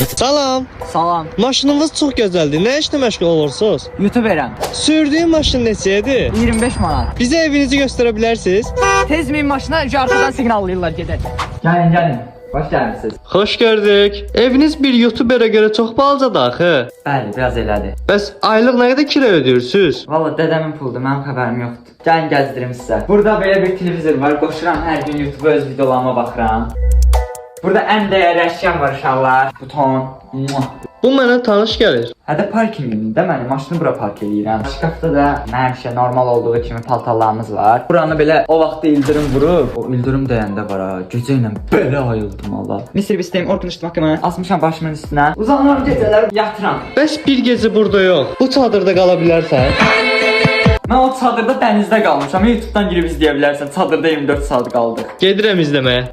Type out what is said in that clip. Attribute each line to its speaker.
Speaker 1: Salam.
Speaker 2: Salam.
Speaker 1: Maşınınız çox gözəldir. Nə işlə məşğul olursunuz?
Speaker 2: YouTuberəm.
Speaker 1: Sürdüyün maşın neçədir?
Speaker 2: 25 manat.
Speaker 1: Bizə evinizi göstərə bilərsiniz?
Speaker 2: Tez min maşına arkadan siqnallayırlar gedək. Gəlin. Hoş gəlmisiniz.
Speaker 1: Xoş gördük. Eviniz bir YouTuberə görə çox balacadır axı.
Speaker 2: Bəli, biraz elədir.
Speaker 1: Bəs aylıq nə qədər kira ödəyirsiniz?
Speaker 2: Valla dədəmin puludur, mənim xəbərim yoxdur. Gəlin gəzdirim sizə. Burada belə bir televizor var, qoşuram hər gün YouTube öz videolarıma baxıram. Burada ən dəyərli əşyam var uşaqlar. Buton.
Speaker 1: Bu mənə tanış gəlir.
Speaker 2: Hədə parkingimdə mənim maşını bura park edirəm. Şkafda da həmişə normal olduğu kimi paltarlarımız var. Buranı belə o vaxtda ildırım vurub. O ildırım dəyəndə var ha. Gecə ilə belə ayıldım Allah. Mr. Beast'im orkunuşdu haqqımı. Asmışam başımın üstünə. Uzanıram gecələr yatıram.
Speaker 1: Bəs bir gecə burada yox. Bu çadırda qala bilərsən?
Speaker 2: Mən o çadırda dənizdə qalmışam. YouTube'dan girib izləyə bilərsən. Çadırda 24 saat qaldıq.
Speaker 1: Gedirəm izləməyə.